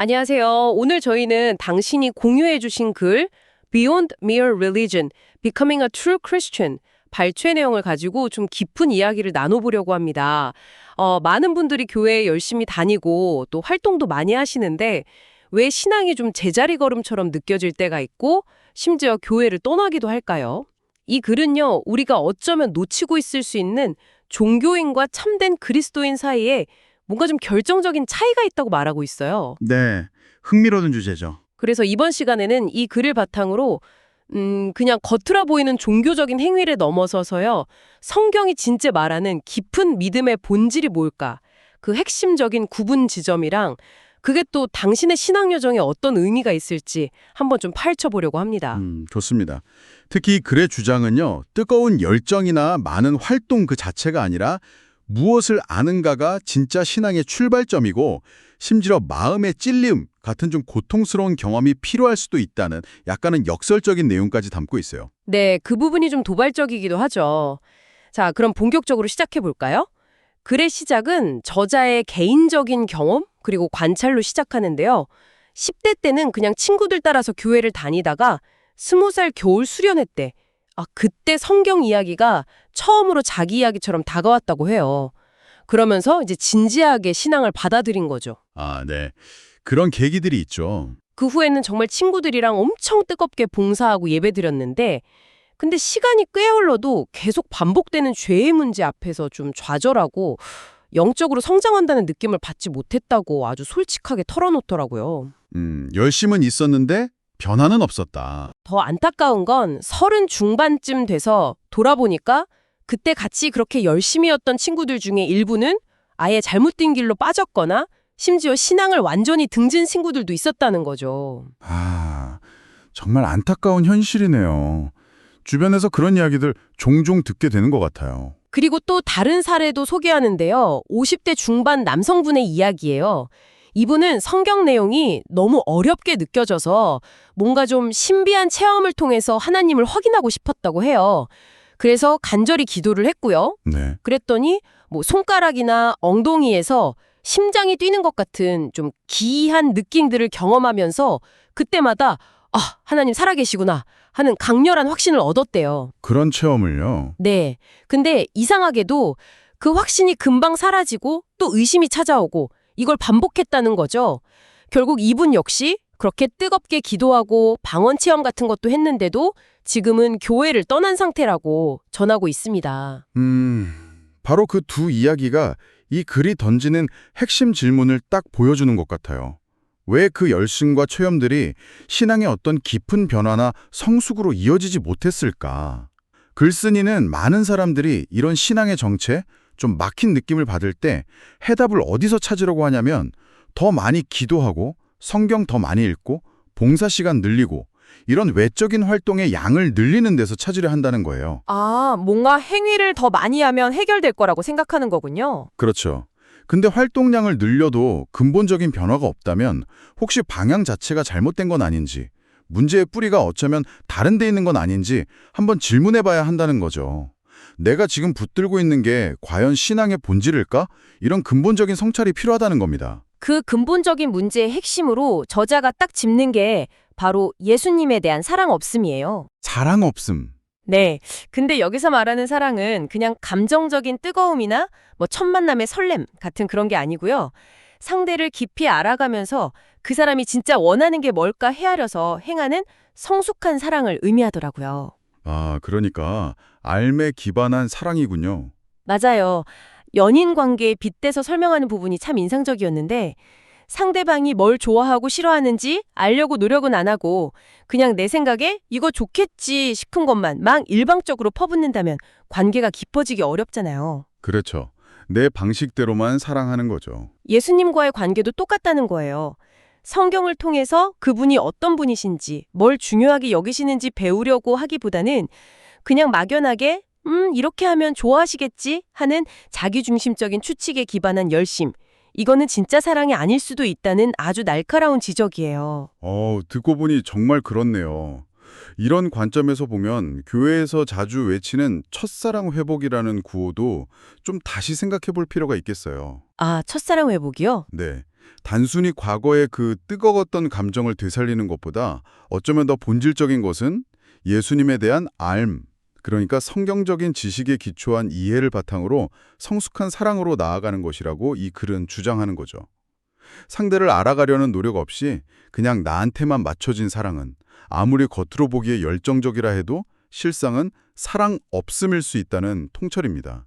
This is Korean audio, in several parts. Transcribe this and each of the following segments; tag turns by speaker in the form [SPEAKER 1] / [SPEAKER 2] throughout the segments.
[SPEAKER 1] 안녕하세요. 오늘 저희는 당신이 공유해 주신 글 Beyond Mere Religion, Becoming a True Christian 발췌 내용을 가지고 좀 깊은 이야기를 나눠보려고 합니다. 많은 분들이 교회에 열심히 다니고 또 활동도 많이 하시는데 왜 신앙이 좀 제자리 걸음처럼 느껴질 때가 있고 심지어 교회를 떠나기도 할까요? 이 글은요, 우리가 어쩌면 놓치고 있을 수 있는 종교인과 참된 그리스도인 사이에 뭔가 좀 결정적인 차이가 있다고 말하고 있어요.
[SPEAKER 2] 네, 흥미로운 주제죠.
[SPEAKER 1] 그래서 이번 시간에는 이 글을 바탕으로 그냥 겉으로 보이는 종교적인 행위를 넘어서서요. 성경이 진짜 말하는 깊은 믿음의 본질이 뭘까? 그 핵심적인 구분 지점이랑 그게 또 당신의 신앙 여정에 어떤 의미가 있을지 한번 좀 파헤쳐보려고 합니다.
[SPEAKER 2] 좋습니다. 특히 글의 주장은요, 뜨거운 열정이나 많은 활동 그 자체가 아니라 무엇을 아는가가 진짜 신앙의 출발점이고 심지어 마음의 찔림 같은 좀 고통스러운 경험이 필요할 수도 있다는 약간은 역설적인 내용까지 담고 있어요.
[SPEAKER 1] 네, 그 부분이 좀 도발적이기도 하죠. 자, 그럼 본격적으로 시작해 볼까요? 글의 시작은 저자의 개인적인 경험 그리고 관찰로 시작하는데요. 10대 때는 그냥 친구들 따라서 교회를 다니다가 20살 겨울 수련회 때 그때 성경 이야기가 처음으로 자기 이야기처럼 다가왔다고 해요. 그러면서 이제 진지하게 신앙을 받아들인 거죠.
[SPEAKER 2] 아, 네. 그런 계기들이 있죠.
[SPEAKER 1] 그 후에는 정말 친구들이랑 엄청 뜨겁게 봉사하고 예배드렸는데 근데 시간이 꽤 흘러도 계속 반복되는 죄의 문제 앞에서 좀 좌절하고 영적으로 성장한다는 느낌을 받지 못했다고 아주 솔직하게 털어놓더라고요.
[SPEAKER 2] 열심은 있었는데 변화는 없었다.
[SPEAKER 1] 더 안타까운 건 30 중반쯤 돼서 돌아보니까 그때 같이 그렇게 열심히였던 친구들 중에 일부는 아예 잘못된 길로 빠졌거나 심지어 신앙을 완전히 등진 친구들도 있었다는 거죠.
[SPEAKER 2] 아, 정말 안타까운 현실이네요. 주변에서 그런 이야기들 종종 듣게 되는 것 같아요.
[SPEAKER 1] 그리고 또 다른 사례도 소개하는데요. 50대 중반 남성분의 이야기예요. 이분은 성경 내용이 너무 어렵게 느껴져서 뭔가 좀 신비한 체험을 통해서 하나님을 확인하고 싶었다고 해요. 그래서 간절히 기도를 했고요.
[SPEAKER 2] 네.
[SPEAKER 1] 그랬더니 뭐 손가락이나 엉덩이에서 심장이 뛰는 것 같은 좀 기이한 느낌들을 경험하면서 그때마다 하나님 살아계시구나 하는 강렬한 확신을 얻었대요.
[SPEAKER 2] 그런 체험을요.
[SPEAKER 1] 네. 근데 이상하게도 그 확신이 금방 사라지고 또 의심이 찾아오고 이걸 반복했다는 거죠. 결국 이분 역시 그렇게 뜨겁게 기도하고 방언 체험 같은 것도 했는데도 지금은 교회를 떠난 상태라고 전하고 있습니다.
[SPEAKER 2] 바로 그 두 이야기가 이 글이 던지는 핵심 질문을 딱 보여주는 것 같아요. 왜 그 열심과 체험들이 신앙의 어떤 깊은 변화나 성숙으로 이어지지 못했을까? 글쓴이는 많은 사람들이 이런 신앙의 정체, 좀 막힌 느낌을 받을 때 해답을 어디서 찾으려고 하냐면 더 많이 기도하고 성경 더 많이 읽고 봉사 시간 늘리고 이런 외적인 활동의 양을 늘리는 데서 찾으려 한다는 거예요.
[SPEAKER 1] 뭔가 행위를 더 많이 하면 해결될 거라고 생각하는 거군요.
[SPEAKER 2] 그렇죠. 근데 활동량을 늘려도 근본적인 변화가 없다면 혹시 방향 자체가 잘못된 건 아닌지, 문제의 뿌리가 어쩌면 다른 데 있는 건 아닌지 한번 질문해 봐야 한다는 거죠. 내가 지금 붙들고 있는 게 과연 신앙의 본질일까? 이런 근본적인 성찰이 필요하다는 겁니다.
[SPEAKER 1] 그 근본적인 문제의 핵심으로 저자가 딱 짚는 게 바로 예수님에 대한 사랑 없음이에요.
[SPEAKER 2] 사랑 없음.
[SPEAKER 1] 네. 근데 여기서 말하는 사랑은 그냥 감정적인 뜨거움이나 첫 만남의 설렘 같은 그런 게 아니고요. 상대를 깊이 알아가면서 그 사람이 진짜 원하는 게 뭘까 헤아려서 행하는 성숙한 사랑을 의미하더라고요.
[SPEAKER 2] 그러니까 알매 기반한 사랑이군요.
[SPEAKER 1] 맞아요. 연인 관계에 빗대서 설명하는 부분이 참 인상적이었는데 상대방이 뭘 좋아하고 싫어하는지 알려고 노력은 안 하고 그냥 내 생각에 이거 좋겠지 싶은 것만 막 일방적으로 퍼붓는다면 관계가 깊어지기 어렵잖아요.
[SPEAKER 2] 그렇죠. 내 방식대로만 사랑하는 거죠.
[SPEAKER 1] 예수님과의 관계도 똑같다는 거예요. 성경을 통해서 그분이 어떤 분이신지 뭘 중요하게 여기시는지 배우려고 하기보다는 그냥 막연하게 이렇게 하면 좋아하시겠지 하는 자기중심적인 추측에 기반한 열심. 이거는 진짜 사랑이 아닐 수도 있다는 아주 날카로운 지적이에요.
[SPEAKER 2] 듣고 보니 정말 그렇네요. 이런 관점에서 보면 교회에서 자주 외치는 첫사랑 회복이라는 구호도 좀 다시 생각해 볼 필요가 있겠어요.
[SPEAKER 1] 첫사랑 회복이요?
[SPEAKER 2] 네. 단순히 과거의 그 뜨거웠던 감정을 되살리는 것보다 어쩌면 더 본질적인 것은 예수님에 대한 그러니까 성경적인 지식에 기초한 이해를 바탕으로 성숙한 사랑으로 나아가는 것이라고 이 글은 주장하는 거죠. 상대를 알아가려는 노력 없이 그냥 나한테만 맞춰진 사랑은 아무리 겉으로 보기에 열정적이라 해도 실상은 사랑 없음일 수 있다는 통찰입니다.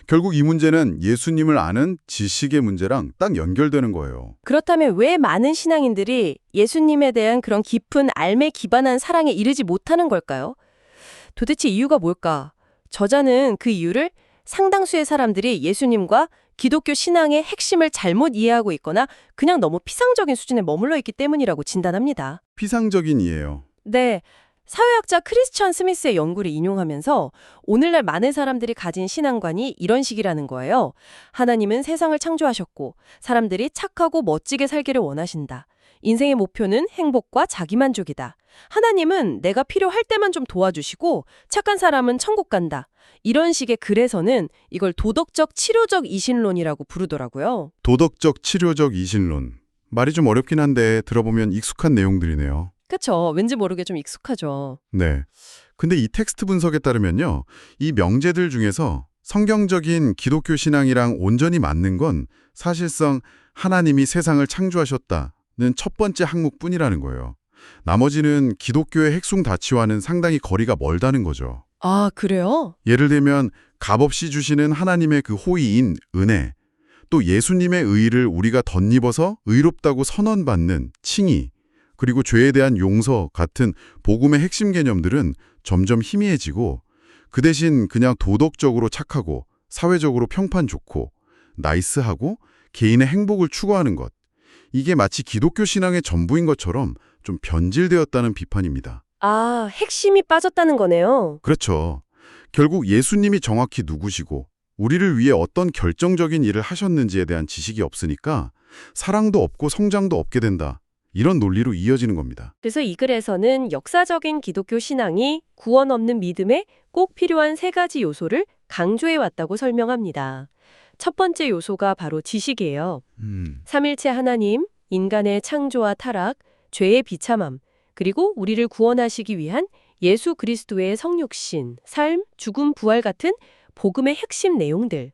[SPEAKER 2] 결국 이 문제는 예수님을 아는 지식의 문제랑 딱 연결되는 거예요.
[SPEAKER 3] 그렇다면 왜 많은 신앙인들이 예수님에 대한 그런 깊은 알매 기반한 사랑에 이르지 못하는 걸까요? 도대체 이유가 뭘까? 저자는 그 이유를 상당수의 사람들이 예수님과 기독교 신앙의 핵심을 잘못 이해하고 있거나 그냥 너무 피상적인 수준에 머물러 있기 때문이라고 진단합니다.
[SPEAKER 2] 피상적인 이해요.
[SPEAKER 3] 네. 사회학자 크리스천 스미스의 연구를 인용하면서 오늘날 많은 사람들이 가진 신앙관이 이런 식이라는 거예요. 하나님은 세상을 창조하셨고 사람들이 착하고 멋지게 살기를 원하신다. 인생의 목표는 행복과 자기만족이다. 하나님은 내가 필요할 때만 좀 도와주시고 착한 사람은 천국 간다. 이런 식의 글에서는 이걸 도덕적 치료적 이신론이라고 부르더라고요.
[SPEAKER 2] 도덕적 치료적 이신론. 말이 좀 어렵긴 한데 들어보면 익숙한 내용들이네요.
[SPEAKER 3] 그쵸? 왠지 모르게 좀 익숙하죠.
[SPEAKER 2] 네. 근데 이 텍스트 분석에 따르면요. 이 명제들 중에서 성경적인 기독교 신앙이랑 온전히 맞는 건 사실상 하나님이 세상을 창조하셨다는 첫 번째 항목뿐이라는 거예요. 나머지는 기독교의 핵심 가치와는 상당히 거리가 멀다는 거죠.
[SPEAKER 3] 아, 그래요?
[SPEAKER 2] 예를 들면 값없이 주시는 하나님의 그 호의인 은혜, 또 예수님의 의의를 우리가 덧입어서 의롭다고 선언받는 칭의, 그리고 죄에 대한 용서 같은 복음의 핵심 개념들은 점점 희미해지고 그 대신 그냥 도덕적으로 착하고 사회적으로 평판 좋고 나이스하고 개인의 행복을 추구하는 것. 이게 마치 기독교 신앙의 전부인 것처럼 좀 변질되었다는 비판입니다.
[SPEAKER 3] 아, 핵심이 빠졌다는 거네요.
[SPEAKER 2] 그렇죠. 결국 예수님이 정확히 누구시고 우리를 위해 어떤 결정적인 일을 하셨는지에 대한 지식이 없으니까 사랑도 없고 성장도 없게 된다. 이런 논리로 이어지는 겁니다.
[SPEAKER 3] 그래서 이 글에서는 역사적인 기독교 신앙이 구원 없는 믿음에 꼭 필요한 세 가지 요소를 강조해 왔다고 설명합니다. 첫 번째 요소가 바로 지식이에요. 삼일체 하나님, 인간의 창조와 타락, 죄의 비참함, 그리고 우리를 구원하시기 위한 예수 그리스도의 성육신, 삶, 죽음, 부활 같은 복음의 핵심 내용들.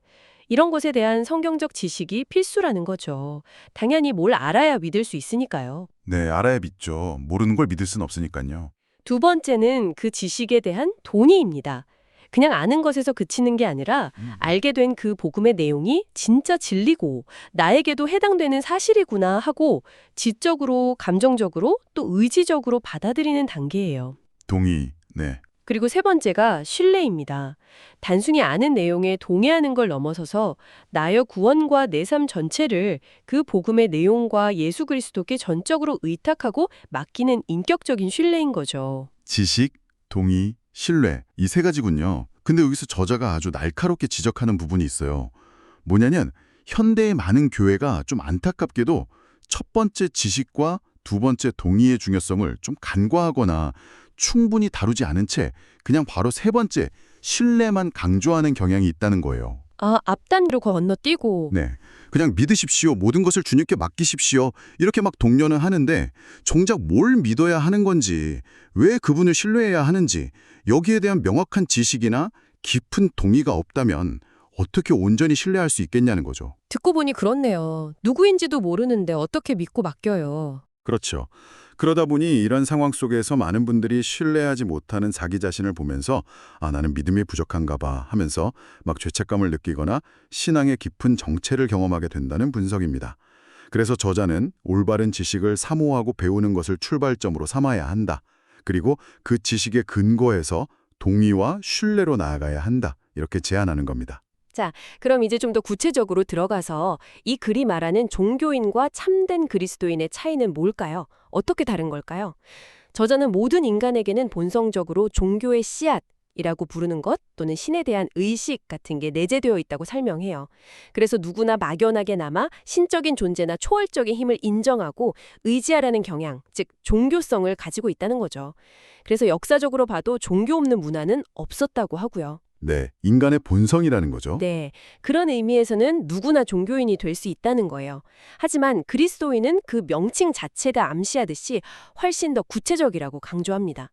[SPEAKER 3] 이런 것에 대한 성경적 지식이 필수라는 거죠. 당연히 뭘 알아야 믿을 수 있으니까요.
[SPEAKER 2] 네, 알아야 믿죠. 모르는 걸 믿을 순 없으니까요.
[SPEAKER 3] 두 번째는 그 지식에 대한 동의입니다. 그냥 아는 것에서 그치는 게 아니라 알게 된 그 복음의 내용이 진짜 진리고 나에게도 해당되는 사실이구나 하고 지적으로, 감정적으로 또 의지적으로 받아들이는 단계예요.
[SPEAKER 2] 동의. 네.
[SPEAKER 3] 그리고 세 번째가 신뢰입니다. 단순히 아는 내용에 동의하는 걸 넘어서서 나의 구원과 내 삶 전체를 그 복음의 내용과 예수 그리스도께 전적으로 의탁하고 맡기는 인격적인 신뢰인 거죠.
[SPEAKER 2] 지식, 동의, 신뢰 이 세 가지군요. 근데 여기서 저자가 아주 날카롭게 지적하는 부분이 있어요. 뭐냐면 현대의 많은 교회가 좀 안타깝게도 첫 번째 지식과 두 번째 동의의 중요성을 좀 간과하거나 충분히 다루지 않은 채 그냥 바로 세 번째 신뢰만 강조하는 경향이 있다는 거예요.
[SPEAKER 3] 아, 앞단으로 건너뛰고.
[SPEAKER 2] 네, 그냥 믿으십시오. 모든 것을 주님께 맡기십시오. 이렇게 막 독려는 하는데 정작 뭘 믿어야 하는 건지, 왜 그분을 신뢰해야 하는지 여기에 대한 명확한 지식이나 깊은 동의가 없다면 어떻게 온전히 신뢰할 수 있겠냐는 거죠.
[SPEAKER 3] 듣고 보니 그렇네요. 누구인지도 모르는데 어떻게 믿고 맡겨요.
[SPEAKER 2] 그렇죠. 그러다 보니 이런 상황 속에서 많은 분들이 신뢰하지 못하는 자기 자신을 보면서 나는 믿음이 부족한가 봐 하면서 막 죄책감을 느끼거나 신앙의 깊은 정체를 경험하게 된다는 분석입니다. 그래서 저자는 올바른 지식을 사모하고 배우는 것을 출발점으로 삼아야 한다. 그리고 그 지식의 근거에서 동의와 신뢰로 나아가야 한다. 이렇게 제안하는 겁니다.
[SPEAKER 3] 그럼 이제 좀 더 구체적으로 들어가서 이 글이 말하는 종교인과 참된 그리스도인의 차이는 뭘까요? 어떻게 다른 걸까요? 저자는 모든 인간에게는 본성적으로 종교의 씨앗이라고 부르는 것 또는 신에 대한 의식 같은 게 내재되어 있다고 설명해요. 그래서 누구나 막연하게 남아 신적인 존재나 초월적인 힘을 인정하고 의지하라는 경향, 즉 종교성을 가지고 있다는 거죠. 그래서 역사적으로 봐도 종교 없는 문화는 없었다고 하고요.
[SPEAKER 2] 네, 인간의 본성이라는 거죠.
[SPEAKER 3] 네, 그런 의미에서는 누구나 종교인이 될 수 있다는 거예요. 하지만 그리스도인은 그 명칭 자체가 암시하듯이 훨씬 더 구체적이라고 강조합니다.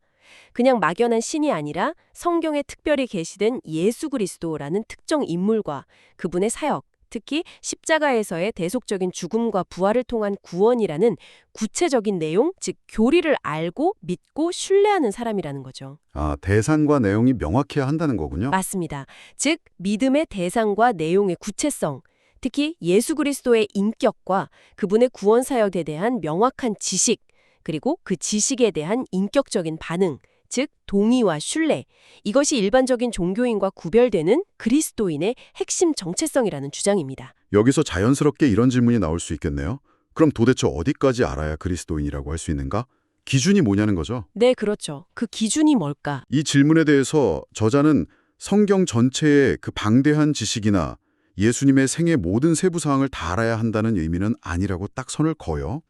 [SPEAKER 3] 그냥 막연한 신이 아니라 성경에 특별히 계시된 예수 그리스도라는 특정 인물과 그분의 사역, 특히 십자가에서의 대속적인 죽음과 부활을 통한 구원이라는 구체적인 내용, 즉 교리를 알고 믿고 신뢰하는 사람이라는 거죠.
[SPEAKER 2] 아, 대상과 내용이 명확해야 한다는 거군요.
[SPEAKER 3] 맞습니다. 즉 믿음의 대상과 내용의 구체성, 특히 예수 그리스도의 인격과 그분의 구원 사역에 대한 명확한 지식, 그리고 그 지식에 대한 인격적인 반응, 즉 동의와 신뢰, 이것이 일반적인 종교인과 구별되는 그리스도인의 핵심 정체성이라는 주장입니다.
[SPEAKER 2] 여기서 자연스럽게 이런 질문이 나올 수 있겠네요. 그럼 도대체 어디까지 알아야 그리스도인이라고 할 수 있는가? 기준이 뭐냐는 거죠.
[SPEAKER 3] 네, 그렇죠. 그 기준이 뭘까?
[SPEAKER 2] 이 질문에 대해서 저자는 성경 전체의 그 방대한 지식이나 예수님의 생애 모든 세부 사항을 다 알아야 한다는 의미는 아니라고 딱 선을 그어요.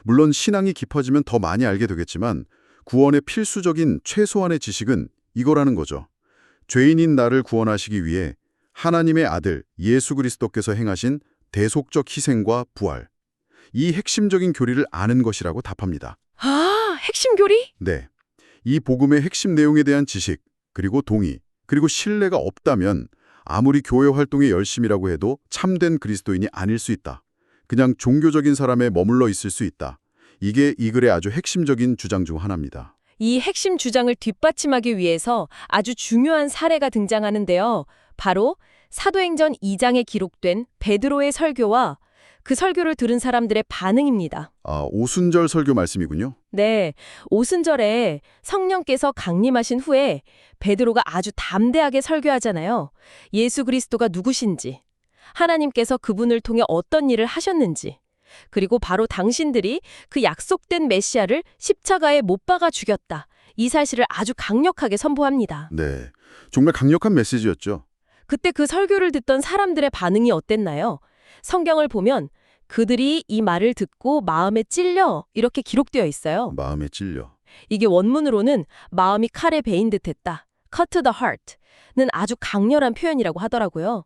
[SPEAKER 2] 물론 신앙이 깊어지면 더 많이 알게 되겠지만 구원의 필수적인 최소한의 지식은 이거라는 거죠. 죄인인 나를 구원하시기 위해 하나님의 아들 예수 그리스도께서 행하신 대속적 희생과 부활. 이 핵심적인 교리를 아는 것이라고 답합니다.
[SPEAKER 3] 아, 핵심 교리?
[SPEAKER 2] 네. 이 복음의 핵심 내용에 대한 지식, 그리고 동의, 그리고 신뢰가 없다면 아무리 교회 활동에 열심이라고 해도 참된 그리스도인이 아닐 수 있다. 그냥 종교적인 사람에 머물러 있을 수 있다. 이게 이 글의 아주 핵심적인 주장 중 하나입니다.
[SPEAKER 3] 이 핵심 주장을 뒷받침하기 위해서 아주 중요한 사례가 등장하는데요. 바로 사도행전 2장에 기록된 베드로의 설교와 그 설교를 들은 사람들의 반응입니다.
[SPEAKER 2] 아, 오순절 설교 말씀이군요.
[SPEAKER 3] 네, 오순절에 성령께서 강림하신 후에 베드로가 아주 담대하게 설교하잖아요. 예수 그리스도가 누구신지, 하나님께서 그분을 통해 어떤 일을 하셨는지, 그리고 바로 당신들이 그 약속된 메시아를 십자가에 못 박아 죽였다. 이 사실을 아주 강력하게 선포합니다.
[SPEAKER 2] 네, 정말 강력한 메시지였죠.
[SPEAKER 3] 그때 그 설교를 듣던 사람들의 반응이 어땠나요? 성경을 보면 그들이 이 말을 듣고 마음에 찔려 이렇게 기록되어 있어요.
[SPEAKER 2] 마음에 찔려.
[SPEAKER 3] 이게 원문으로는 마음이 칼에 베인 듯했다. cut to the heart는 아주 강렬한 표현이라고 하더라고요.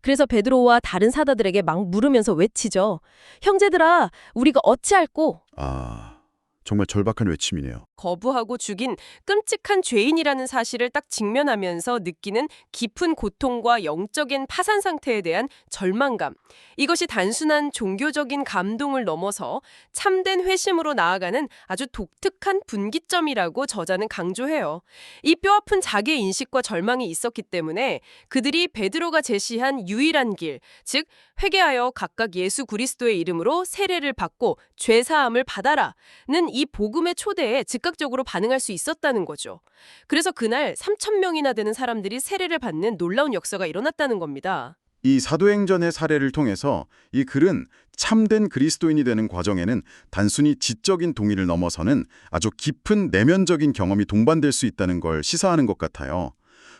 [SPEAKER 3] 그래서 베드로와 다른 사도들에게 막 물으면서 외치죠. 형제들아, 우리가 어찌할꼬?
[SPEAKER 2] 아, 정말 절박한 외침이네요.
[SPEAKER 1] 거부하고 죽인 끔찍한 죄인이라는 사실을 딱 직면하면서 느끼는 깊은 고통과 영적인 파산 상태에 대한 절망감. 이것이 단순한 종교적인 감동을 넘어서 참된 회심으로 나아가는 아주 독특한 분기점이라고 저자는 강조해요. 이 뼈아픈 자기 인식과 절망이 있었기 때문에 그들이 베드로가 제시한 유일한 길, 즉 회개하여 각각 예수 그리스도의 이름으로 세례를 받고 죄 사함을 받아라는 이 복음의 초대에 즉각적으로 반응할 수 있었다는 거죠. 그래서 그날 3,000명이나 되는 사람들이 세례를 받는 놀라운 역사가 일어났다는 겁니다.
[SPEAKER 2] 이 사도행전의 사례를 통해서 이 글은 참된 그리스도인이 되는 과정에는 단순히 지적인 동의를 넘어서는 아주 깊은 내면적인 경험이 동반될 수 있다는 걸 시사하는 것 같아요.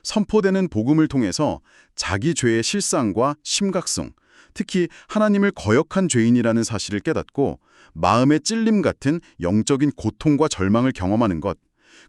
[SPEAKER 2] 선포되는 복음을 통해서 자기 죄의 실상과 심각성, 특히 하나님을 거역한 죄인이라는 사실을 깨닫고 마음의 찔림 같은 영적인 고통과 절망을 경험하는 것,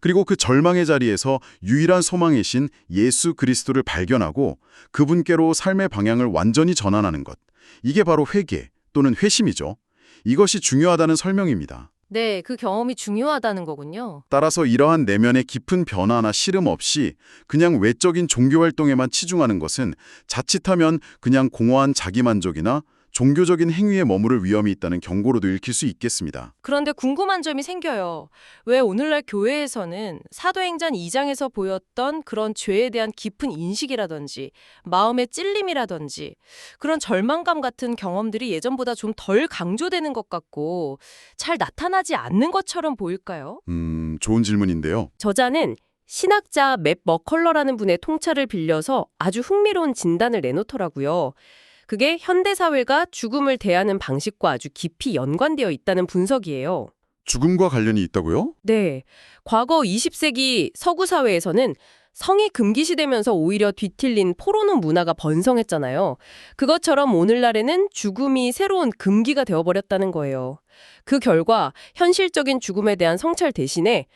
[SPEAKER 2] 그리고 그 절망의 자리에서 유일한 소망이신 예수 그리스도를 발견하고 그분께로 삶의 방향을 완전히 전환하는 것, 이게 바로 회개 또는 회심이죠. 이것이 중요하다는 설명입니다.
[SPEAKER 3] 네, 그 경험이 중요하다는 거군요.
[SPEAKER 2] 따라서 이러한 내면의 깊은 변화나 시름 없이 그냥 외적인 종교활동에만 치중하는 것은 자칫하면 그냥 공허한 자기만족이나 종교적인 행위에 머무를 위험이 있다는 경고로도 읽힐 수 있겠습니다.
[SPEAKER 3] 그런데 궁금한 점이 생겨요. 왜 오늘날 교회에서는 사도행전 2장에서 보였던 그런 죄에 대한 깊은 인식이라든지 마음의 찔림이라든지 그런 절망감 같은 경험들이 예전보다 좀 덜 강조되는 것 같고 잘 나타나지 않는 것처럼 보일까요?
[SPEAKER 2] 좋은 질문인데요.
[SPEAKER 3] 저자는 신학자 맵 머컬러라는 분의 통찰을 빌려서 아주 흥미로운 진단을 내놓더라고요. 그게 현대사회가 죽음을 대하는 방식과 아주 깊이 연관되어 있다는 분석이에요.
[SPEAKER 2] 죽음과 관련이 있다고요?
[SPEAKER 3] 네. 과거 20세기 서구 사회에서는 성이 금기시되면서 오히려 뒤틀린 포로는 문화가 번성했잖아요. 그것처럼 오늘날에는 죽음이 새로운 금기가 되어버렸다는 거예요. 그 결과 현실적인 죽음에 대한 성찰 대신에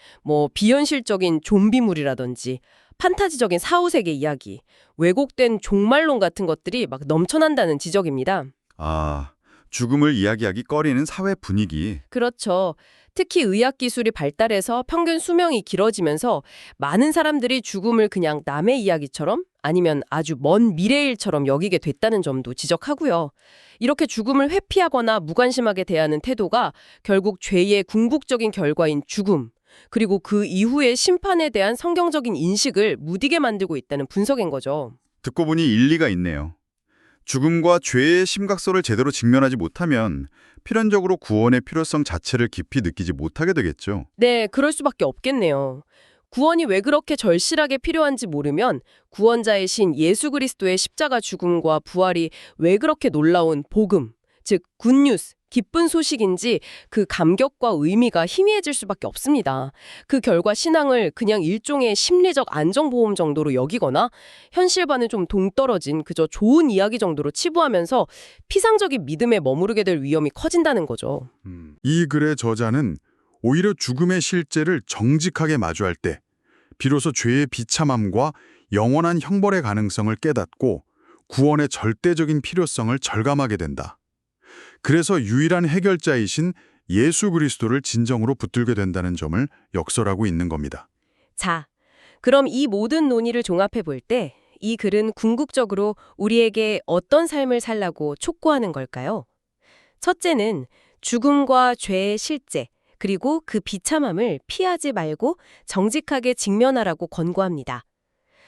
[SPEAKER 3] 비현실적인 좀비물이라든지
[SPEAKER 1] 판타지적인 사후세계 이야기, 왜곡된 종말론 같은 것들이 막 넘쳐난다는 지적입니다.
[SPEAKER 2] 아, 죽음을 이야기하기 꺼리는 사회 분위기.
[SPEAKER 1] 그렇죠. 특히 의학 기술이 발달해서 평균 수명이 길어지면서 많은 사람들이 죽음을 그냥 남의 이야기처럼 아니면 아주 먼 미래의 일처럼 여기게 됐다는 점도 지적하고요. 이렇게 죽음을 회피하거나 무관심하게 대하는 태도가 결국 죄의 궁극적인 결과인 죽음, 그리고 그 이후의 심판에 대한 성경적인 인식을 무디게 만들고 있다는 분석인 거죠.
[SPEAKER 2] 듣고 보니 일리가 있네요. 죽음과 죄의 심각성을 제대로 직면하지 못하면 필연적으로 구원의 필요성 자체를 깊이 느끼지 못하게 되겠죠.
[SPEAKER 1] 네, 그럴 수밖에 없겠네요. 구원이 왜 그렇게 절실하게 필요한지 모르면 구원자의 신 예수 그리스도의 십자가 죽음과 부활이 왜 그렇게 놀라운 복음, 즉 굿뉴스, 기쁜 소식인지 그 감격과 의미가 희미해질 수밖에 없습니다. 그 결과 신앙을 그냥 일종의 심리적 안정보험 정도로 여기거나 현실과는 좀 동떨어진 그저 좋은 이야기 정도로 치부하면서 피상적인 믿음에 머무르게 될 위험이 커진다는 거죠.
[SPEAKER 2] 이 글의 저자는 오히려 죽음의 실제를 정직하게 마주할 때 비로소 죄의 비참함과 영원한 형벌의 가능성을 깨닫고 구원의 절대적인 필요성을 절감하게 된다. 그래서 유일한 해결자이신 예수 그리스도를 진정으로 붙들게 된다는 점을 역설하고 있는 겁니다.
[SPEAKER 3] 자, 그럼 이 모든 논의를 종합해 볼 때 이 글은 궁극적으로 우리에게 어떤 삶을 살라고 촉구하는 걸까요? 첫째는 죽음과 죄의 실제, 그리고 그 비참함을 피하지 말고 정직하게 직면하라고 권고합니다.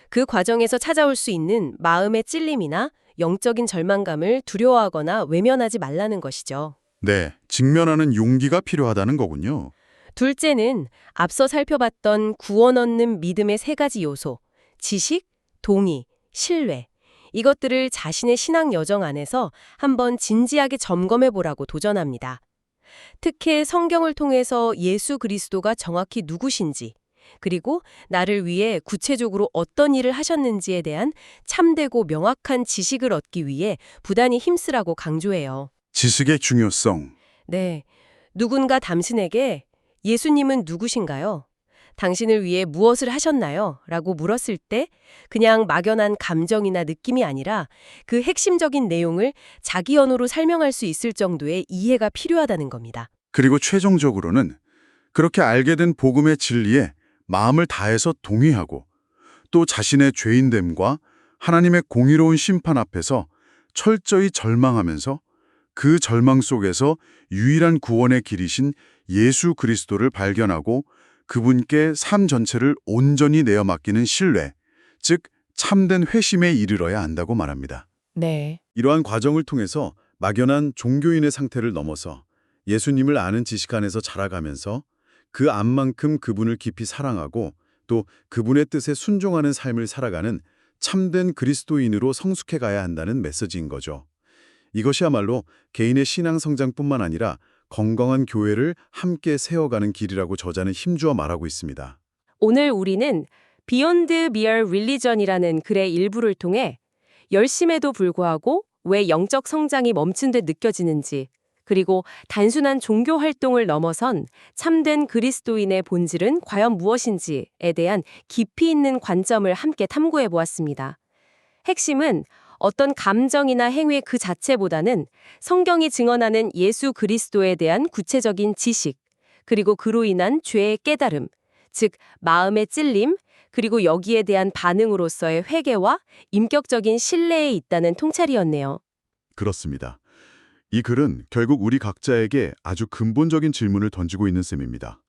[SPEAKER 3] 그 과정에서 찾아올 수 있는 마음의 찔림이나 영적인 절망감을 두려워하거나 외면하지 말라는 것이죠.
[SPEAKER 2] 네, 직면하는 용기가 필요하다는 거군요.
[SPEAKER 3] 둘째는 앞서 살펴봤던 구원 얻는 믿음의 세 가지 요소, 지식, 동의, 신뢰. 이것들을 자신의 신앙 여정 안에서 한번 진지하게 점검해 보라고 도전합니다. 특히 성경을 통해서 예수 그리스도가 정확히 누구신지, 그리고 나를 위해 구체적으로 어떤 일을 하셨는지에 대한 참되고 명확한 지식을 얻기 위해 부단히 힘쓰라고 강조해요.
[SPEAKER 2] 지식의 중요성.
[SPEAKER 3] 네, 누군가 당신에게 예수님은 누구신가요? 당신을 위해 무엇을 하셨나요? 라고 물었을 때 그냥 막연한 감정이나 느낌이 아니라 그 핵심적인 내용을 자기 언어로 설명할 수 있을 정도의 이해가 필요하다는 겁니다.
[SPEAKER 2] 그리고 최종적으로는 그렇게 알게 된 복음의 진리에 마음을 다해서 동의하고 또 자신의 죄인됨과 하나님의 공의로운 심판 앞에서 철저히 절망하면서 그 절망 속에서 유일한 구원의 길이신 예수 그리스도를 발견하고 그분께 삶 전체를 온전히 내어 맡기는 신뢰, 즉 참된 회심에 이르러야 한다고 말합니다.
[SPEAKER 3] 네.
[SPEAKER 2] 이러한 과정을 통해서 막연한 종교인의 상태를 넘어서 예수님을 아는 지식 안에서 자라가면서 그 안만큼 그분을 깊이 사랑하고 또 그분의 뜻에 순종하는 삶을 살아가는 참된 그리스도인으로 성숙해 가야 한다는 메시지인 거죠. 이것이야말로 개인의 신앙 성장뿐만 아니라 건강한 교회를 함께 세워가는 길이라고 저자는 힘주어 말하고 있습니다.
[SPEAKER 3] 오늘 우리는 Beyond Mere Religion이라는 글의 일부를 통해 열심에도 불구하고 왜 영적 성장이 멈춘 듯 느껴지는지, 그리고 단순한 종교 활동을 넘어선 참된 그리스도인의 본질은 과연 무엇인지에 대한 깊이 있는 관점을 함께 탐구해 보았습니다. 핵심은 어떤 감정이나 행위 그 자체보다는 성경이 증언하는 예수 그리스도에 대한 구체적인 지식, 그리고 그로 인한 죄의 깨달음, 즉 마음의 찔림, 그리고 여기에 대한 반응으로서의 회개와 인격적인 신뢰에 있다는 통찰이었네요.
[SPEAKER 2] 그렇습니다. 이 글은 결국 우리 각자에게 아주 근본적인 질문을 던지고 있는 셈입니다.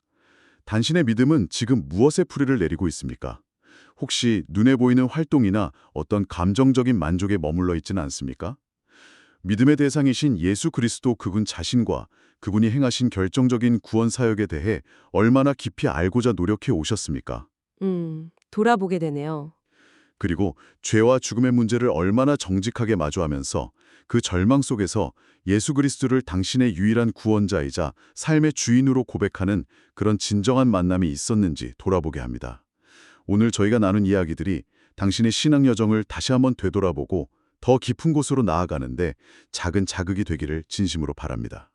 [SPEAKER 2] 당신의 믿음은 지금 무엇에 풀이를 내리고 있습니까? 혹시 눈에 보이는 활동이나 어떤 감정적인 만족에 머물러 있지는 않습니까? 믿음의 대상이신 예수 그리스도 그분 자신과 그분이 행하신 결정적인 구원 사역에 대해 얼마나 깊이 알고자 노력해 오셨습니까?
[SPEAKER 3] 돌아보게 되네요.
[SPEAKER 2] 그리고 죄와 죽음의 문제를 얼마나 정직하게 마주하면서 그 절망 속에서 예수 그리스도를 당신의 유일한 구원자이자 삶의 주인으로 고백하는 그런 진정한 만남이 있었는지 돌아보게 합니다. 오늘 저희가 나눈 이야기들이 당신의 신앙 여정을 다시 한번 되돌아보고 더 깊은 곳으로 나아가는데 작은 자극이 되기를 진심으로 바랍니다.